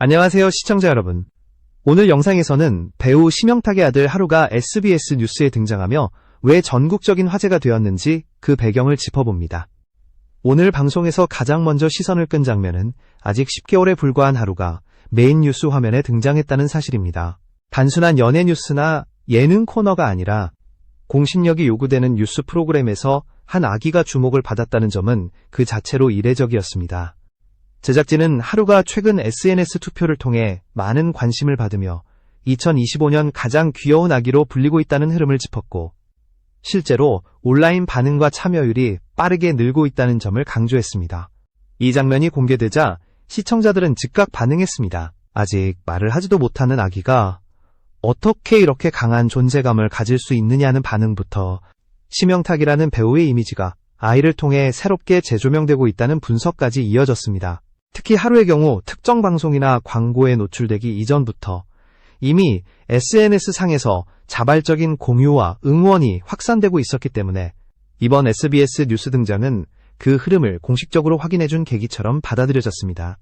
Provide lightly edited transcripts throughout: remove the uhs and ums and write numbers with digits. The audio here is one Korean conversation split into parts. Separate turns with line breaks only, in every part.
안녕하세요, 시청자 여러분. 오늘 영상에서는 배우 심영탁의 아들 하루가 SBS 뉴스에 등장하며 왜 전국적인 화제가 되었는지 그 배경을 짚어봅니다. 오늘 방송에서 가장 먼저 시선을 끈 장면은 아직 10개월에 불과한 하루가 메인 뉴스 화면에 등장했다는 사실입니다. 단순한 연예 뉴스나 예능 코너가 아니라 공신력이 요구되는 뉴스 프로그램에서 한 아기가 주목을 받았다는 점은 그 자체로 이례적이었습니다. 제작진은 하루가 최근 SNS 투표를 통해 많은 관심을 받으며 2025년 가장 귀여운 아기로 불리고 있다는 흐름을 짚었고, 실제로 온라인 반응과 참여율이 빠르게 늘고 있다는 점을 강조했습니다. 이 장면이 공개되자 시청자들은 즉각 반응했습니다. 아직 말을 하지도 못하는 아기가 어떻게 이렇게 강한 존재감을 가질 수 있느냐는 반응부터 심영탁이라는 배우의 이미지가 아이를 통해 새롭게 재조명되고 있다는 분석까지 이어졌습니다. 특히 하루의 경우 특정 방송이나 광고에 노출되기 이전부터 이미 SNS상에서 자발적인 공유와 응원이 확산되고 있었기 때문에 이번 SBS 뉴스 등장은 그 흐름을 공식적으로 확인해준 계기처럼 받아들여졌습니다.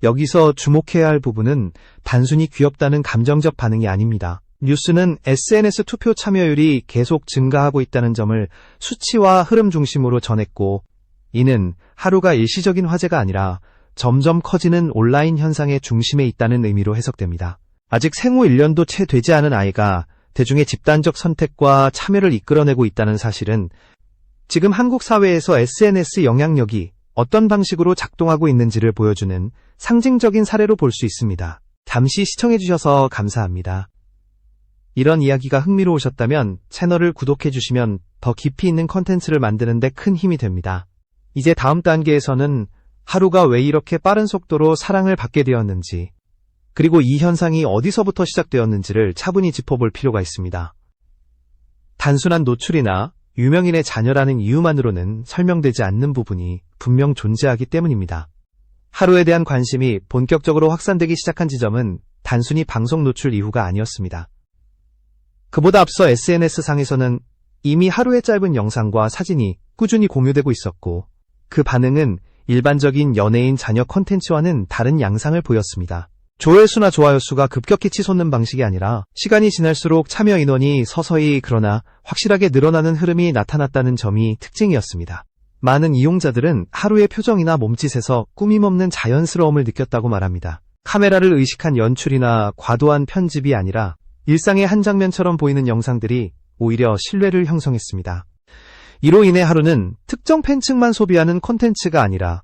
여기서 주목해야 할 부분은 단순히 귀엽다는 감정적 반응이 아닙니다. 뉴스는 SNS 투표 참여율이 계속 증가하고 있다는 점을 수치와 흐름 중심으로 전했고, 이는 하루가 일시적인 화제가 아니라 점점 커지는 온라인 현상의 중심에 있다는 의미로 해석됩니다. 아직 생후 1년도 채 되지 않은 아이가 대중의 집단적 선택과 참여를 이끌어내고 있다는 사실은 지금 한국 사회에서 SNS 영향력이 어떤 방식으로 작동하고 있는지를 보여주는 상징적인 사례로 볼 수 있습니다. 잠시 시청해주셔서 감사합니다. 이런 이야기가 흥미로우셨다면 채널을 구독해주시면 더 깊이 있는 컨텐츠를 만드는 데 큰 힘이 됩니다. 이제 다음 단계에서는 하루가 왜 이렇게 빠른 속도로 사랑을 받게 되었는지, 그리고 이 현상이 어디서부터 시작되었는지를 차분히 짚어볼 필요가 있습니다. 단순한 노출이나 유명인의 자녀라는 이유만으로는 설명되지 않는 부분이 분명 존재하기 때문입니다. 하루에 대한 관심이 본격적으로 확산되기 시작한 지점은 단순히 방송 노출 이후가 아니었습니다. 그보다 앞서 SNS상에서는 이미 하루의 짧은 영상과 사진이 꾸준히 공유되고 있었고, 그 반응은 일반적인 연예인 자녀 콘텐츠와는 다른 양상을 보였습니다. 조회수나 좋아요 수가 급격히 치솟는 방식이 아니라 시간이 지날수록 참여 인원이 서서히 그러나 확실하게 늘어나는 흐름이 나타났다는 점이 특징이었습니다. 많은 이용자들은 하루의 표정이나 몸짓에서 꾸밈없는 자연스러움을 느꼈다고 말합니다. 카메라를 의식한 연출이나 과도한 편집이 아니라 일상의 한 장면처럼 보이는 영상들이 오히려 신뢰를 형성했습니다. 이로 인해 하루는 특정 팬층만 소비하는 콘텐츠가 아니라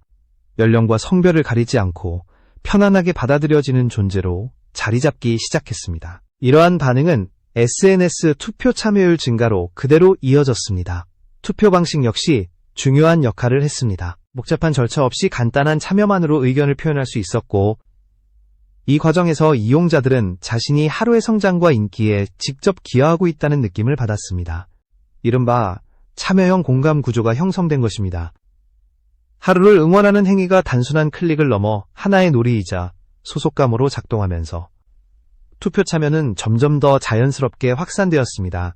연령과 성별을 가리지 않고 편안하게 받아들여지는 존재로 자리 잡기 시작했습니다. 이러한 반응은 SNS 투표 참여율 증가로 그대로 이어졌습니다. 투표 방식 역시 중요한 역할을 했습니다. 복잡한 절차 없이 간단한 참여만으로 의견을 표현할 수 있었고, 이 과정에서 이용자들은 자신이 하루의 성장과 인기에 직접 기여하고 있다는 느낌을 받았습니다. 이른바 참여형 공감 구조가 형성된 것입니다. 하루를 응원하는 행위가 단순한 클릭을 넘어 하나의 놀이이자 소속감으로 작동하면서 투표 참여는 점점 더 자연스럽게 확산되었습니다.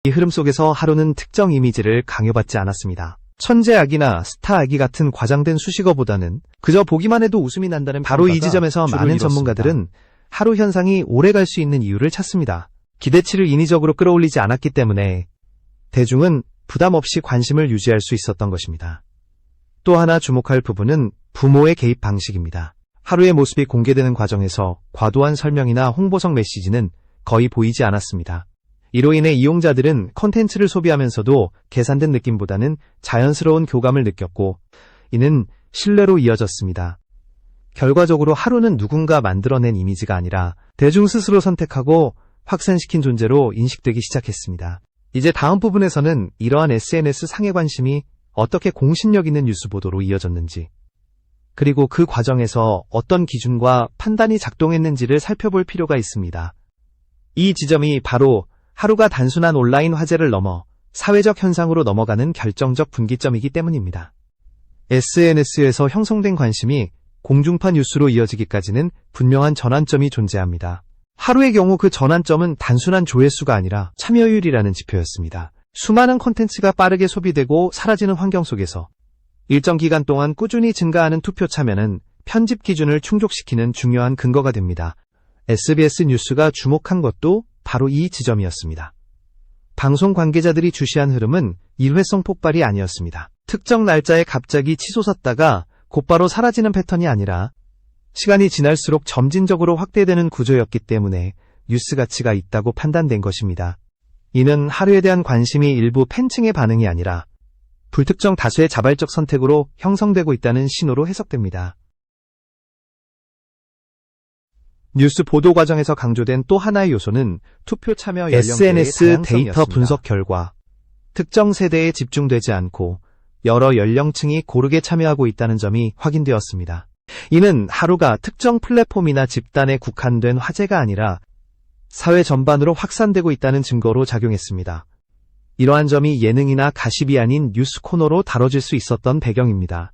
이 흐름 속에서 하루는 특정 이미지를 강요받지 않았습니다. 천재 아기나 스타 아기 같은 과장된 수식어보다는 그저 보기만 해도 웃음이 난다는, 바로 이 지점에서 많은 전문가들은 하루 현상이 오래 갈 수 있는 이유를 찾습니다. 기대치를 인위적으로 끌어올리지 않았기 때문에 대중은 부담 없이 관심을 유지할 수 있었던 것입니다. 또 하나 주목할 부분은 부모의 개입 방식입니다. 하루의 모습이 공개되는 과정에서 과도한 설명이나 홍보성 메시지는 거의 보이지 않았습니다. 이로 인해 이용자들은 콘텐츠를 소비하면서도 계산된 느낌보다는 자연스러운 교감을 느꼈고, 이는 신뢰로 이어졌습니다. 결과적으로 하루는 누군가 만들어낸 이미지가 아니라 대중 스스로 선택하고 확산시킨 존재로 인식되기 시작했습니다. 이제 다음 부분에서는 이러한 SNS 상의 관심이 어떻게 공신력 있는 뉴스 보도로 이어졌는지, 그리고 그 과정에서 어떤 기준과 판단이 작동했는지를 살펴볼 필요가 있습니다. 이 지점이 바로 하루가 단순한 온라인 화제를 넘어 사회적 현상으로 넘어가는 결정적 분기점이기 때문입니다. SNS에서 형성된 관심이 공중파 뉴스로 이어지기까지는 분명한 전환점이 존재합니다. 하루의 경우 그 전환점은 단순한 조회수가 아니라 참여율이라는 지표였습니다. 수많은 콘텐츠가 빠르게 소비되고 사라지는 환경 속에서 일정 기간 동안 꾸준히 증가하는 투표 참여는 편집 기준을 충족시키는 중요한 근거가 됩니다. SBS 뉴스가 주목한 것도 바로 이 지점이었습니다. 방송 관계자들이 주시한 흐름은 일회성 폭발이 아니었습니다. 특정 날짜에 갑자기 치솟았다가 곧바로 사라지는 패턴이 아니라 시간이 지날수록 점진적으로 확대되는 구조였기 때문에 뉴스 가치가 있다고 판단된 것입니다. 이는 하루에 대한 관심이 일부 팬층의 반응이 아니라 불특정 다수의 자발적 선택으로 형성되고 있다는 신호로 해석됩니다. 뉴스 보도 과정에서 강조된 또 하나의 요소는 투표 참여 연령대의
SNS
다양성이었습니다.
데이터 분석 결과
특정 세대에 집중되지 않고 여러 연령층이 고르게 참여하고 있다는 점이 확인되었습니다. 이는 하루가 특정 플랫폼이나 집단에 국한된 화제가 아니라 사회 전반으로 확산되고 있다는 증거로 작용했습니다. 이러한 점이 예능이나 가십이 아닌 뉴스 코너로 다뤄질 수 있었던 배경입니다.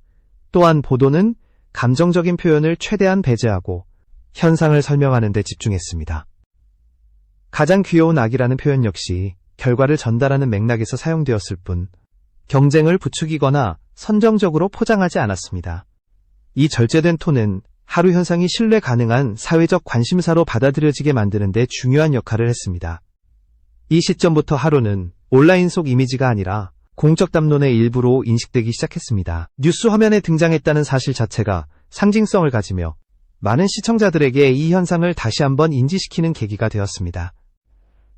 또한 보도는 감정적인 표현을 최대한 배제하고 현상을 설명하는 데 집중했습니다. 가장 귀여운 아기라는 표현 역시 결과를 전달하는 맥락에서 사용되었을 뿐 경쟁을 부추기거나 선정적으로 포장하지 않았습니다. 이 절제된 톤은 하루 현상이 신뢰 가능한 사회적 관심사로 받아들여지게 만드는 데 중요한 역할을 했습니다. 이 시점부터 하루는 온라인 속 이미지가 아니라 공적 담론의 일부로 인식되기 시작했습니다. 뉴스 화면에 등장했다는 사실 자체가 상징성을 가지며 많은 시청자들에게 이 현상을 다시 한번 인지시키는 계기가 되었습니다.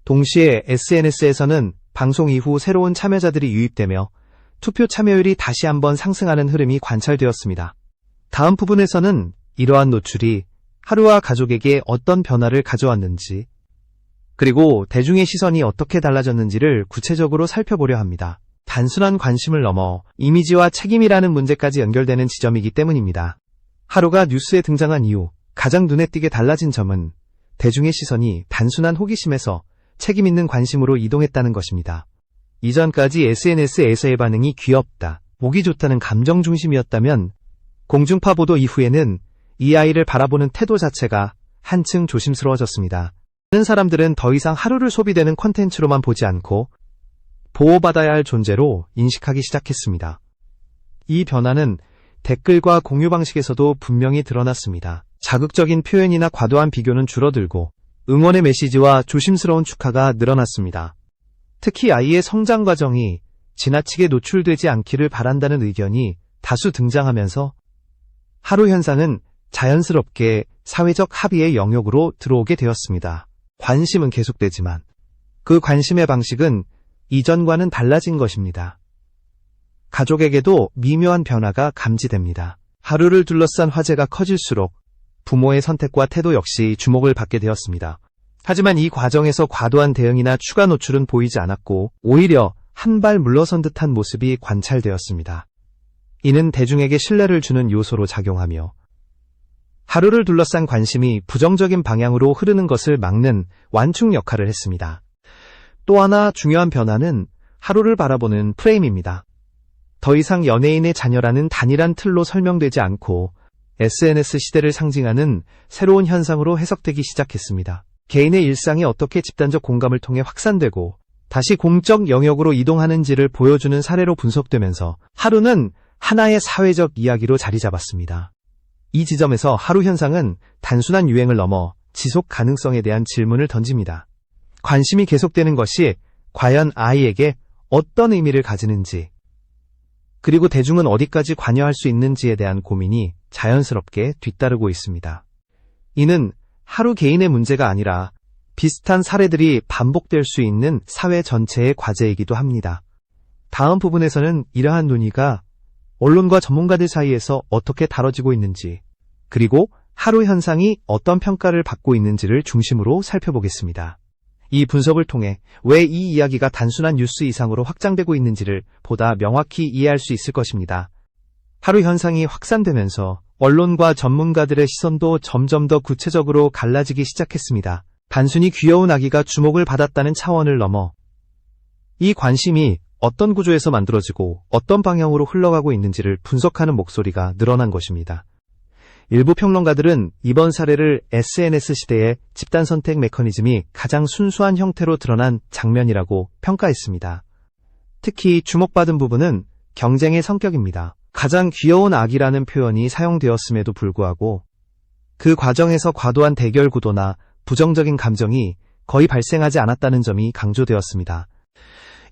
동시에 SNS에서는 방송 이후 새로운 참여자들이 유입되며 투표 참여율이 다시 한번 상승하는 흐름이 관찰되었습니다. 다음 부분에서는 이러한 노출이 하루와 가족에게 어떤 변화를 가져왔는지, 그리고 대중의 시선이 어떻게 달라졌는지를 구체적으로 살펴보려 합니다. 단순한 관심을 넘어 이미지와 책임이라는 문제까지 연결되는 지점이기 때문입니다. 하루가 뉴스에 등장한 이후 가장 눈에 띄게 달라진 점은 대중의 시선이 단순한 호기심에서 책임 있는 관심으로 이동했다는 것입니다. 이전까지 SNS에서의 반응이 귀엽다, 보기 좋다는 감정 중심이었다면 공중파 보도 이후에는 이 아이를 바라보는 태도 자체가 한층 조심스러워졌습니다. 많은 사람들은 더 이상 하루를 소비되는 콘텐츠로만 보지 않고 보호받아야 할 존재로 인식하기 시작했습니다. 이 변화는 댓글과 공유 방식에서도 분명히 드러났습니다. 자극적인 표현이나 과도한 비교는 줄어들고 응원의 메시지와 조심스러운 축하가 늘어났습니다. 특히 아이의 성장 과정이 지나치게 노출되지 않기를 바란다는 의견이 다수 등장하면서 하루 현상은 자연스럽게 사회적 합의의 영역으로 들어오게 되었습니다. 관심은 계속되지만 그 관심의 방식은 이전과는 달라진 것입니다. 가족에게도 미묘한 변화가 감지됩니다. 하루를 둘러싼 화제가 커질수록 부모의 선택과 태도 역시 주목을 받게 되었습니다. 하지만 이 과정에서 과도한 대응이나 추가 노출은 보이지 않았고 오히려 한 발 물러선 듯한 모습이 관찰되었습니다. 이는 대중에게 신뢰를 주는 요소로 작용하며 하루를 둘러싼 관심이 부정적인 방향으로 흐르는 것을 막는 완충 역할을 했습니다. 또 하나 중요한 변화는 하루를 바라보는 프레임입니다. 더 이상 연예인의 자녀라는 단일한 틀로 설명되지 않고 SNS 시대를 상징하는 새로운 현상으로 해석되기 시작했습니다. 개인의 일상이 어떻게 집단적 공감을 통해 확산되고 다시 공적 영역으로 이동하는지를 보여주는 사례로 분석되면서 하루는 하나의 사회적 이야기로 자리 잡았습니다. 이 지점에서 하루 현상은 단순한 유행을 넘어 지속 가능성에 대한 질문을 던집니다. 관심이 계속되는 것이 과연 아이에게 어떤 의미를 가지는지, 그리고 대중은 어디까지 관여할 수 있는지에 대한 고민이 자연스럽게 뒤따르고 있습니다. 이는 하루 개인의 문제가 아니라 비슷한 사례들이 반복될 수 있는 사회 전체의 과제이기도 합니다. 다음 부분에서는 이러한 논의가 언론과 전문가들 사이에서 어떻게 다뤄지고 있는지, 그리고 하루 현상이 어떤 평가를 받고 있는지를 중심으로 살펴보겠습니다. 이 분석을 통해 왜 이 이야기가 단순한 뉴스 이상으로 확장되고 있는지를 보다 명확히 이해할 수 있을 것입니다. 하루 현상이 확산되면서 언론과 전문가들의 시선도 점점 더 구체적으로 갈라지기 시작했습니다. 단순히 귀여운 아기가 주목을 받았다는 차원을 넘어 이 관심이 어떤 구조에서 만들어지고 어떤 방향으로 흘러가고 있는지를 분석하는 목소리가 늘어난 것입니다. 일부 평론가들은 이번 사례를 SNS 시대의 집단 선택 메커니즘이 가장 순수한 형태로 드러난 장면이라고 평가했습니다. 특히 주목받은 부분은 경쟁의 성격입니다. 가장 귀여운 아기라는 표현이 사용되었음에도 불구하고 그 과정에서 과도한 대결 구도나 부정적인 감정이 거의 발생하지 않았다는 점이 강조되었습니다.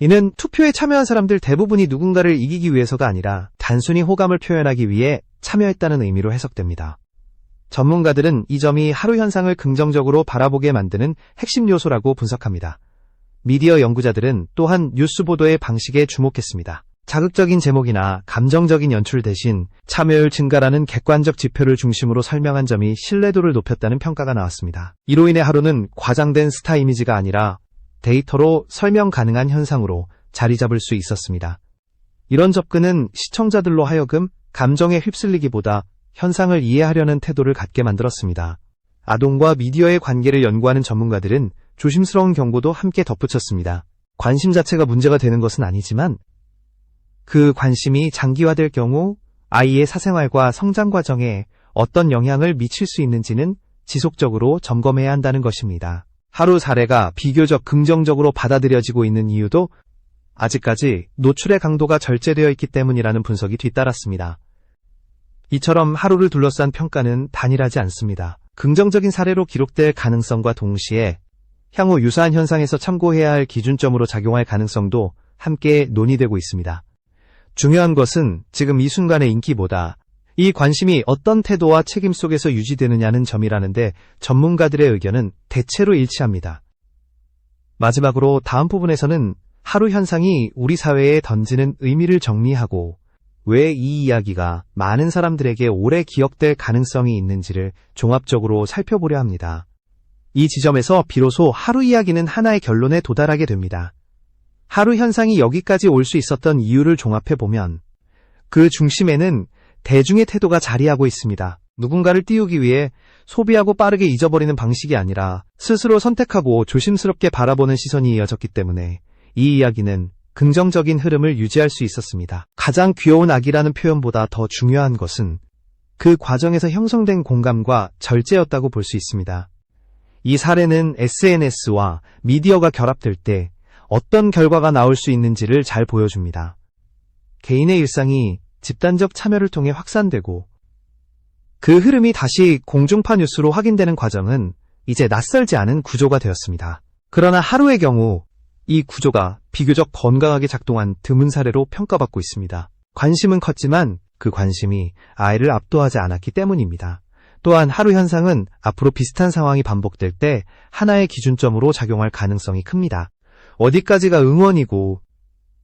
이는 투표에 참여한 사람들 대부분이 누군가를 이기기 위해서가 아니라 단순히 호감을 표현하기 위해 참여했다는 의미로 해석됩니다. 전문가들은 이 점이 하루 현상을 긍정적으로 바라보게 만드는 핵심 요소라고 분석합니다. 미디어 연구자들은 또한 뉴스 보도의 방식에 주목했습니다. 자극적인 제목이나 감정적인 연출 대신 참여율 증가라는 객관적 지표를 중심으로 설명한 점이 신뢰도를 높였다는 평가가 나왔습니다. 이로 인해 하루는 과장된 스타 이미지가 아니라 데이터로 설명 가능한 현상으로 자리 잡을 수 있었습니다. 이런 접근은 시청자들로 하여금 감정에 휩쓸리기보다 현상을 이해하려는 태도를 갖게 만들었습니다. 아동과 미디어의 관계를 연구하는 전문가들은 조심스러운 경고도 함께 덧붙였습니다. 관심 자체가 문제가 되는 것은 아니지만 그 관심이 장기화될 경우 아이의 사생활과 성장 과정에 어떤 영향을 미칠 수 있는지는 지속적으로 점검해야 한다는 것입니다. 하루 사례가 비교적 긍정적으로 받아들여지고 있는 이유도 아직까지 노출의 강도가 절제되어 있기 때문이라는 분석이 뒤따랐습니다. 이처럼 하루를 둘러싼 평가는 단일하지 않습니다. 긍정적인 사례로 기록될 가능성과 동시에 향후 유사한 현상에서 참고해야 할 기준점으로 작용할 가능성도 함께 논의되고 있습니다. 중요한 것은 지금 이 순간의 인기보다 이 관심이 어떤 태도와 책임 속에서 유지되느냐는 점이라는데 전문가들의 의견은 대체로 일치합니다. 마지막으로 다음 부분에서는 하루 현상이 우리 사회에 던지는 의미를 정리하고 왜 이 이야기가 많은 사람들에게 오래 기억될 가능성이 있는지를 종합적으로 살펴보려 합니다. 이 지점에서 비로소 하루 이야기는 하나의 결론에 도달하게 됩니다. 하루 현상이 여기까지 올 수 있었던 이유를 종합해보면 그 중심에는 대중의 태도가 자리하고 있습니다. 누군가를 띄우기 위해 소비하고 빠르게 잊어버리는 방식이 아니라 스스로 선택하고 조심스럽게 바라보는 시선이 이어졌기 때문에 이 이야기는 긍정적인 흐름을 유지할 수 있었습니다. 가장 귀여운 아기라는 표현보다 더 중요한 것은 그 과정에서 형성된 공감과 절제였다고 볼 수 있습니다. 이 사례는 SNS와 미디어가 결합될 때 어떤 결과가 나올 수 있는지를 잘 보여줍니다. 개인의 일상이 집단적 참여를 통해 확산되고 그 흐름이 다시 공중파 뉴스로 확인되는 과정은 이제 낯설지 않은 구조가 되었습니다. 그러나 하루의 경우 이 구조가 비교적 건강하게 작동한 드문 사례로 평가받고 있습니다. 관심은 컸지만 그 관심이 아이를 압도하지 않았기 때문입니다. 또한 하루 현상은 앞으로 비슷한 상황이 반복될 때 하나의 기준점으로 작용할 가능성이 큽니다. 어디까지가 응원이고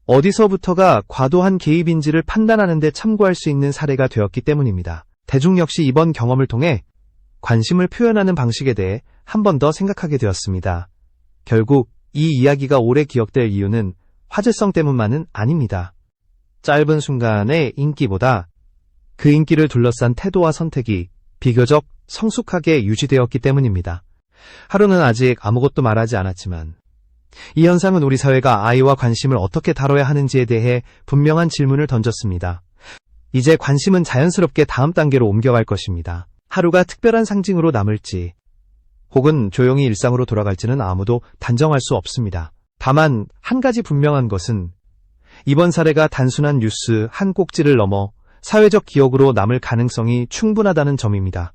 어디서부터가 과도한 개입인지를 판단하는 데 참고할 수 있는 사례가 되었기 때문입니다. 대중 역시 이번 경험을 통해 관심을 표현하는 방식에 대해 한 번 더 생각하게 되었습니다. 결국 이 이야기가 오래 기억될 이유는 화제성 때문만은 아닙니다. 짧은 순간의 인기보다 그 인기를 둘러싼 태도와 선택이 비교적 성숙하게 유지되었기 때문입니다. 하루는 아직 아무것도 말하지 않았지만 이 현상은 우리 사회가 아이와 관심을 어떻게 다뤄야 하는지에 대해 분명한 질문을 던졌습니다. 이제 관심은 자연스럽게 다음 단계로 옮겨갈 것입니다. 하루가 특별한 상징으로 남을지 혹은 조용히 일상으로 돌아갈지는 아무도 단정할 수 없습니다. 다만 한 가지 분명한 것은 이번 사례가 단순한 뉴스 한 꼭지를 넘어 사회적 기억으로 남을 가능성이 충분하다는 점입니다.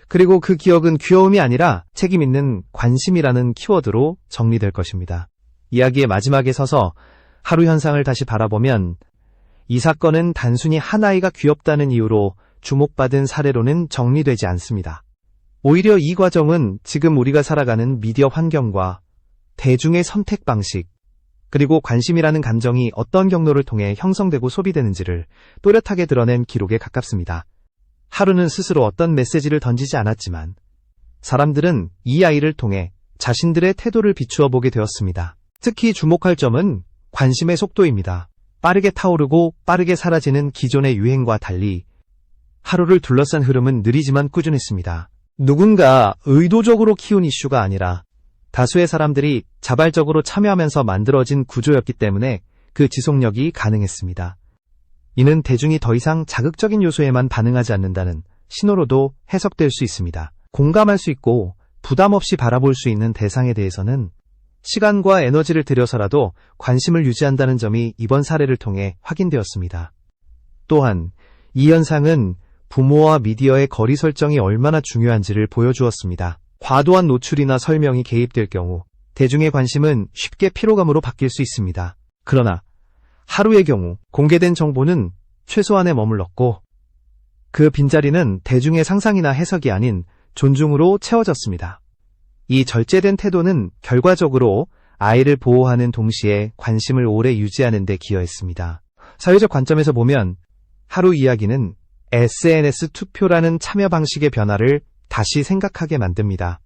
그리고 그 기억은 귀여움이 아니라 책임 있는 관심이라는 키워드로 정리될 것입니다. 이야기의 마지막에 서서 하루 현상을 다시 바라보면 이 사건은 단순히 한 아이가 귀엽다는 이유로 주목받은 사례로는 정리되지 않습니다. 오히려 이 과정은 지금 우리가 살아가는 미디어 환경과 대중의 선택 방식, 그리고 관심이라는 감정이 어떤 경로를 통해 형성되고 소비되는지를 또렷하게 드러낸 기록에 가깝습니다. 하루는 스스로 어떤 메시지를 던지지 않았지만 사람들은 이 아이를 통해 자신들의 태도를 비추어 보게 되었습니다. 특히 주목할 점은 관심의 속도입니다. 빠르게 타오르고 빠르게 사라지는 기존의 유행과 달리 하루를 둘러싼 흐름은 느리지만 꾸준했습니다. 누군가 의도적으로 키운 이슈가 아니라 다수의 사람들이 자발적으로 참여하면서 만들어진 구조였기 때문에 그 지속력이 가능했습니다. 이는 대중이 더 이상 자극적인 요소에만 반응하지 않는다는 신호로도 해석될 수 있습니다. 공감할 수 있고 부담 없이 바라볼 수 있는 대상에 대해서는 시간과 에너지를 들여서라도 관심을 유지한다는 점이 이번 사례를 통해 확인되었습니다. 또한 이 현상은 부모와 미디어의 거리 설정이 얼마나 중요한지를 보여주었습니다. 과도한 노출이나 설명이 개입될 경우 대중의 관심은 쉽게 피로감으로 바뀔 수 있습니다. 그러나 하루의 경우 공개된 정보는 최소한에 머물렀고 그 빈자리는 대중의 상상이나 해석이 아닌 존중으로 채워졌습니다. 이 절제된 태도는 결과적으로 아이를 보호하는 동시에 관심을 오래 유지하는 데 기여했습니다. 사회적 관점에서 보면 하루 이야기는 SNS 투표라는 참여 방식의 변화를 다시 생각하게 만듭니다.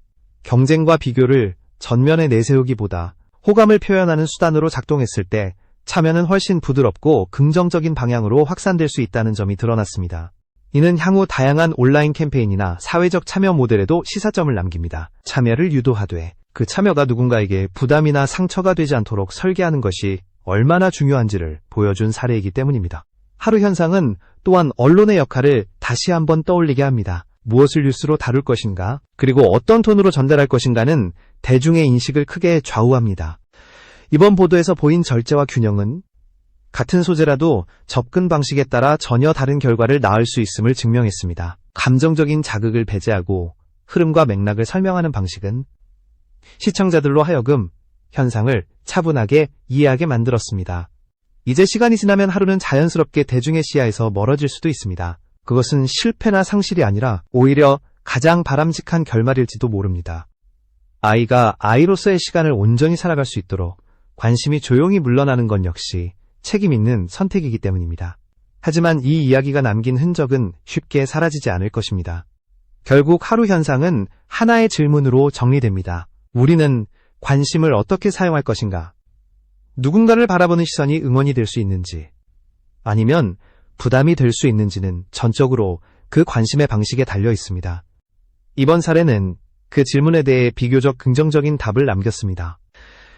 경쟁과 비교를 전면에 내세우기보다 호감을 표현하는 수단으로 작동했을 때 참여는 훨씬 부드럽고 긍정적인 방향으로 확산될 수 있다는 점이 드러났습니다. 이는 향후 다양한 온라인 캠페인이나 사회적 참여 모델에도 시사점을 남깁니다. 참여를 유도하되 그 참여가 누군가에게 부담이나 상처가 되지 않도록 설계하는 것이 얼마나 중요한지를 보여준 사례이기 때문입니다. 하루 현상은 또한 언론의 역할을 다시 한번 떠올리게 합니다. 무엇을 뉴스로 다룰 것인가, 그리고 어떤 톤으로 전달할 것인가는 대중의 인식을 크게 좌우합니다. 이번 보도에서 보인 절제와 균형은 같은 소재라도 접근 방식에 따라 전혀 다른 결과를 낳을 수 있음을 증명했습니다. 감정적인 자극을 배제하고 흐름과 맥락을 설명하는 방식은 시청자들로 하여금 현상을 차분하게 이해하게 만들었습니다. 이제 시간이 지나면 하루는 자연스럽게 대중의 시야에서 멀어질 수도 있습니다. 그것은 실패나 상실이 아니라 오히려 가장 바람직한 결말일지도 모릅니다. 아이가 아이로서의 시간을 온전히 살아갈 수 있도록 관심이 조용히 물러나는 건 역시 책임 있는 선택이기 때문입니다. 하지만 이 이야기가 남긴 흔적은 쉽게 사라지지 않을 것입니다. 결국 하루 현상은 하나의 질문으로 정리됩니다. 우리는 관심을 어떻게 사용할 것인가? 누군가를 바라보는 시선이 응원이 될 수 있는지, 아니면 부담이 될 수 있는지는 전적으로 그 관심의 방식에 달려 있습니다. 이번 사례는 그 질문에 대해 비교적 긍정적인 답을 남겼습니다.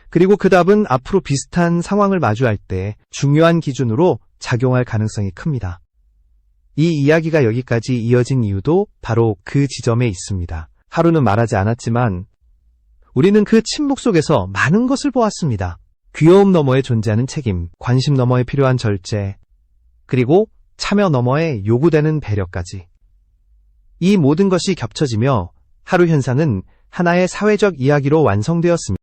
그리고 그 답은 앞으로 비슷한 상황을 마주할 때 중요한 기준으로 작용할 가능성이 큽니다. 이 이야기가 여기까지 이어진 이유도 바로 그 지점에 있습니다. 하루는 말하지 않았지만 우리는 그 침묵 속에서 많은 것을 보았습니다. 귀여움 너머에 존재하는 책임, 관심 너머에 필요한 절제, 그리고 참여 너머에 요구되는 배려까지. 이 모든 것이 겹쳐지며 하루 현상은 하나의 사회적 이야기로 완성되었습니다.